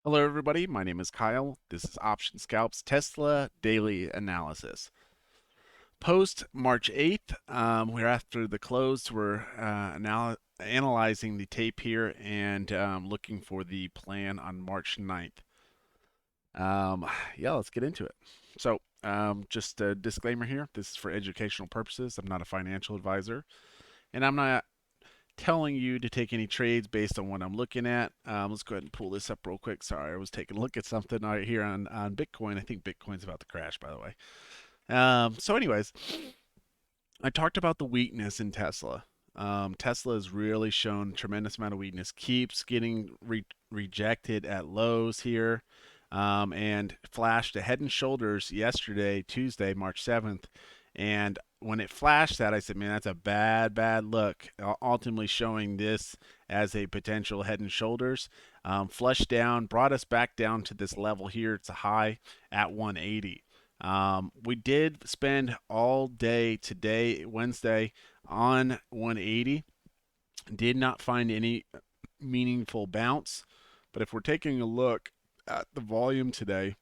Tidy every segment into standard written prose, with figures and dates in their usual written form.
Hello, everybody. My name is Kyle. This is Option Scalp's Tesla Daily Analysis. Post March 8th, we're after the close. We're analyzing the tape here and looking for the plan on March 9th. Um, yeah, let's get into it. Just a disclaimer here, this is for educational purposes. I'm not a financial advisor, and I'm not telling you to take any trades based on what I'm looking at. Let's go ahead and pull this up real quick. Sorry, I was taking a look at something right here on Bitcoin. I think Bitcoin's about to crash, by the way. Anyways, I talked about the weakness in Tesla. Tesla has really shown a tremendous amount of weakness, keeps getting rejected at lows here, and flashed a head and shoulders yesterday, Tuesday, March 7th. And when it flashed that, I said, man, that's a bad, bad look. Ultimately showing this as a potential head and shoulders. Flushed down, brought us back down to this level here. It's a high at 180. We did spend all day today, Wednesday, on 180. Did not find any meaningful bounce. But if we're taking a look at the volume today,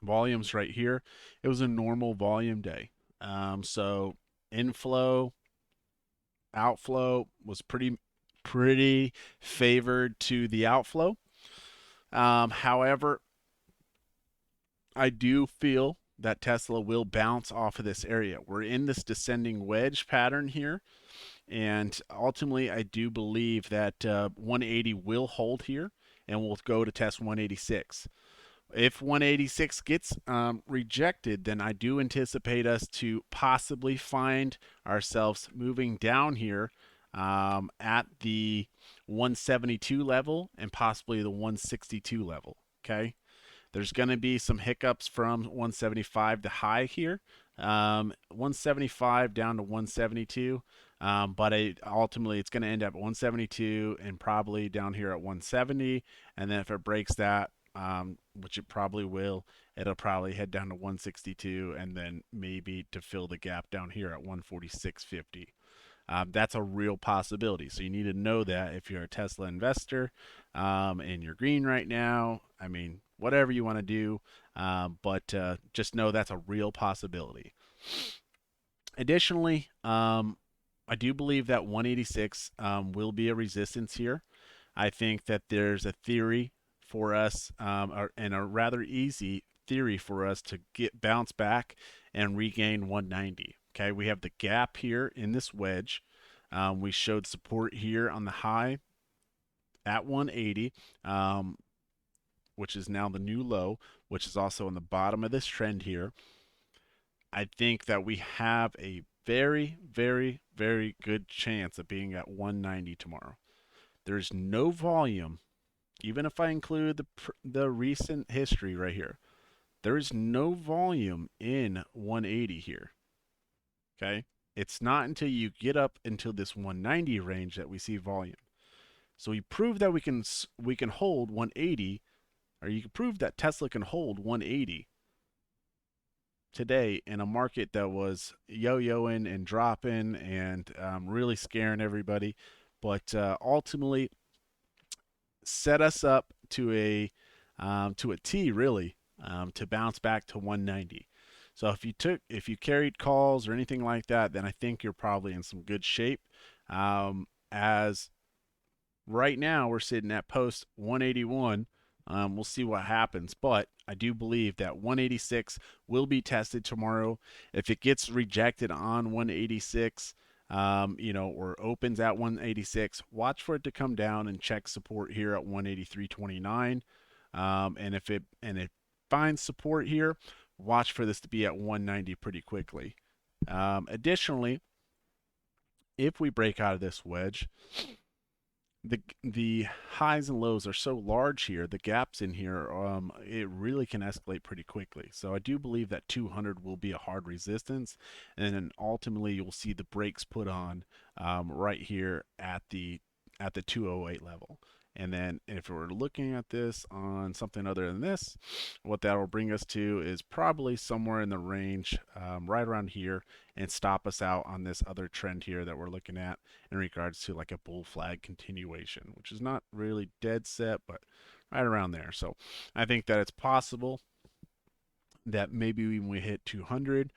volumes right here, it was a normal volume day. So inflow, outflow was pretty favored to the outflow. However, I do feel that Tesla will bounce off of this area. We're in this descending wedge pattern here, and ultimately, I do believe that 180 will hold here, and we'll go to test 186. If 186 gets rejected, then I do anticipate us to possibly find ourselves moving down here at the 172 level and possibly the 162 level. Okay. There's going to be some hiccups from 175 to high here, 175 down to 172. But ultimately, it's going to end up at 172 and probably down here at 170. And then if it breaks that, which it probably will, it'll probably head down to 162 and then maybe to fill the gap down here at 146.50. That's a real possibility. So you need to know that if you're a Tesla investor and you're green right now. I mean, whatever you want to do, but just know that's a real possibility. Additionally, I do believe that 186 will be a resistance here. I think that there's a theory for us, and a rather easy theory for us to get bounce back and regain 190. Okay, we have the gap here in this wedge. We showed support here on the high at 180, which is now the new low, which is also on the bottom of this trend here. I think that we have a very, very, very good chance of being at 190 tomorrow. There's no volume, even if I include the recent history right here. There is no volume in 180 here. Okay, it's not until you get up until this 190 range that we see volume. So we proved that we can hold 180, or you can prove that Tesla can hold 180 today in a market that was yo-yoing and dropping and really scaring everybody, but ultimately set us up to a T really, to bounce back to 190. So if you carried calls or anything like that, then I think you're probably in some good shape. As right now we're sitting at post 181. We'll see what happens, but I do believe that 186 will be tested tomorrow. If it gets rejected on 186, or opens at 186, watch for it to come down and check support here at 183.29. And if it finds support here, watch for this to be at 190 pretty quickly. Additionally, if we break out of this wedge, the highs and lows are so large here, the gaps in here, it really can escalate pretty quickly. So I do believe that 200 will be a hard resistance, and then ultimately you'll see the brakes put on right here at the 208 level. And then if we're looking at this on something other than this, what that will bring us to is probably somewhere in the range right around here, and stop us out on this other trend here that we're looking at in regards to like a bull flag continuation, which is not really dead set, but right around there. So I think that it's possible that maybe when we hit 200,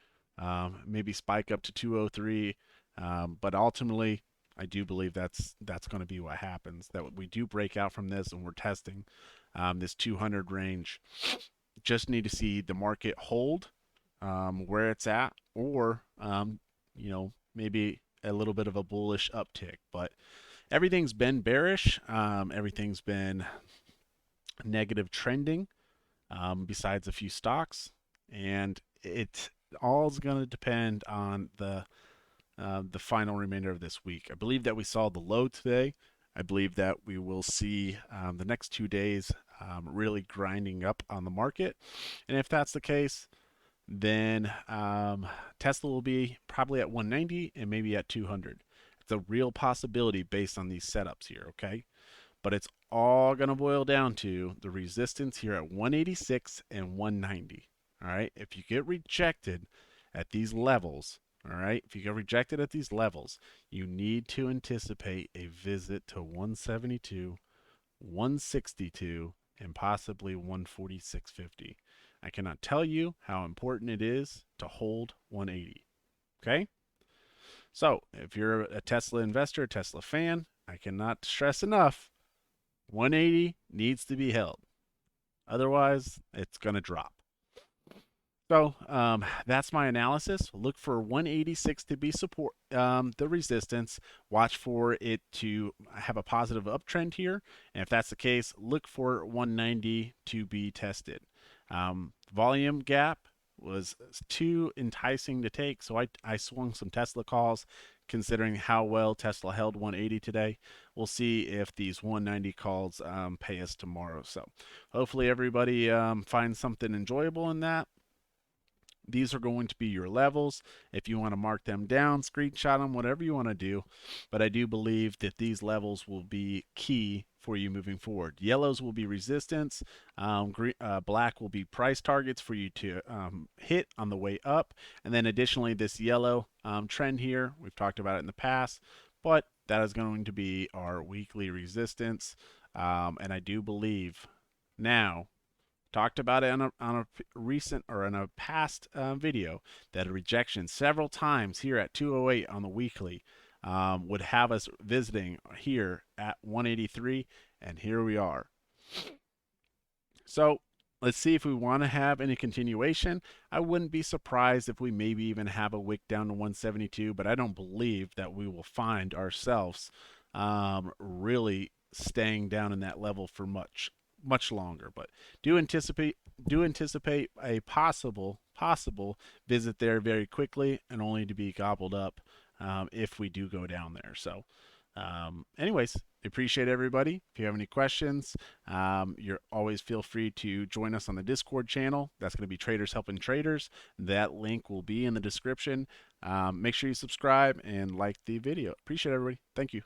maybe spike up to 203. But ultimately, I do believe that's going to be what happens. That we do break out from this, and we're testing this 200 range. Just need to see the market hold where it's at, or maybe a little bit of a bullish uptick. But everything's been bearish. Everything's been negative trending, besides a few stocks, and it all's going to depend on the final remainder of this week. I believe that we saw the low today. I believe that we will see the next 2 days really grinding up on the market, and if that's the case, then Tesla will be probably at 190 and maybe at 200. It's a real possibility based on these setups here, okay? But it's all going to boil down to the resistance here at 186 and 190. All right. If you get rejected at these levels, all right, if you get rejected at these levels, you need to anticipate a visit to 172, 162, and possibly 146.50. I cannot tell you how important it is to hold 180. Okay. So if you're a Tesla investor, a Tesla fan, I cannot stress enough 180 needs to be held. Otherwise, it's going to drop. So that's my analysis. Look for 186 to be support the resistance. Watch for it to have a positive uptrend here, and if that's the case, look for 190 to be tested. Volume gap was too enticing to take, so I swung some Tesla calls, considering how well Tesla held 180 today. We'll see if these 190 calls pay us tomorrow. So hopefully everybody finds something enjoyable in that. These are going to be your levels. If you want to mark them down, screenshot them, whatever you want to do. But I do believe that these levels will be key for you moving forward. Yellows will be resistance. Black will be price targets for you to hit on the way up. And then additionally, this yellow trend here, we've talked about it in the past, but that is going to be our weekly resistance. And I do believe now, talked about it on a recent or in a past video, that a rejection several times here at 208 on the weekly would have us visiting here at 183, and here we are. So let's see if we want to have any continuation. I wouldn't be surprised if we maybe even have a wick down to 172, but I don't believe that we will find ourselves really staying down in that level for much longer. But do anticipate a possible visit there very quickly, and only to be gobbled up if we do go down there. So anyways, appreciate everybody. If you have any questions, you're always feel free to join us on the Discord channel. That's going to be Traders Helping Traders. That link will be in the description. Make sure you subscribe and like the video. Appreciate everybody. Thank you.